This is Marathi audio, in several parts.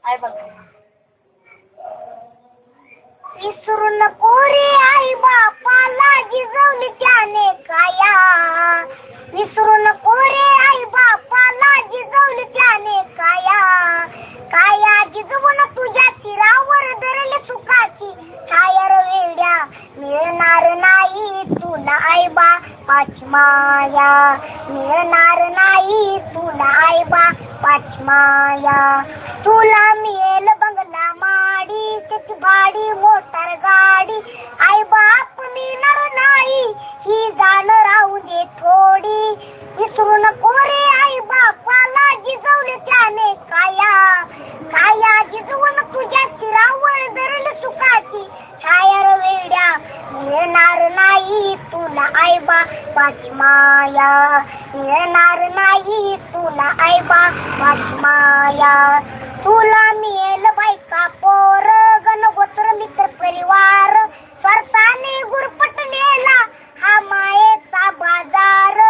आई बघ. विसरू नको रे आई बापाला जिजवली त्याने काया. विसरू नको रे आई बापाला जिजवली त्याने काया. काया जिजवून तुझ्या शिरावर धरली सुखाची छाया रे वेड्या. मिळणार नाही तुला आई बापाची माया. मिळणार नाही तुला आई बापाची माया. तुला मिळेल बंगला माडी त्याची भाडी मोटार गाडी. आई बाप मिळणार नाही ही जाण राहू दे थोडी. विसरू नको रे आई बापाला जिजवले त्याने काया. काया जिजवून तुझ्या शिरावर धरली सुखाची छाया रे वेड्या. मिळणार नाही तुला आई बापाची माया. मिळणार नाही तुला आई बापाची माया. तुला मिळेल बायका पोर गणगोत्र मित्र परिवार. स्वार्थाने गुरफटलेला हा मायेचा बाजार.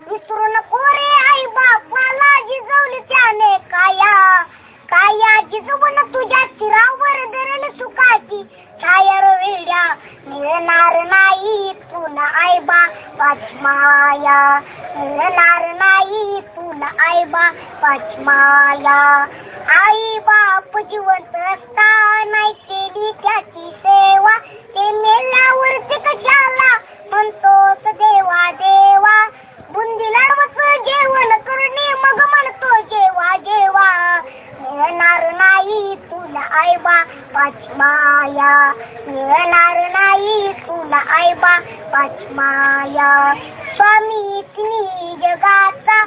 विसरू नको रे आई बापाला जिजवली त्याने काया. काया जिजवून तुझ्या शिरावर धरली सुखाची छाया रे वेड्या. मिळणार नाही तुला आई बापाची माया. मिळणार नाही तुला आई बापाची माया. आई बाप जिवंत असता नाही केली त्याची सेवा. ते मेल्यावरती कशाला म्हणतोस देवा देवा. बुंदी लाडवच जेवण करणे मग म्हणतो जेवा जेवा. मिळणार नाही तुला आई बापाची माया. मिळणार नाही तुला आई बापाची माया. स्वामी तिन्ही जगाचा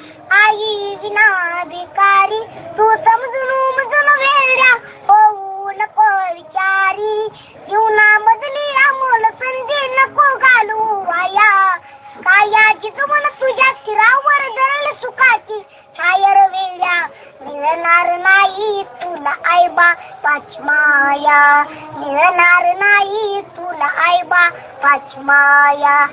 आई विना भिकारी. तू समजून उमजून वेड्या होऊ नको विचारी. जीवनामधली अमोल संधी नको घालू वाया. काया जिजवून तुझ्या शिरावर धरली सुखाची छाया रे वेड्या. मिळणार नाही तुला आई बापाची माया. मिळणार नाही तुला आई बापाची माया.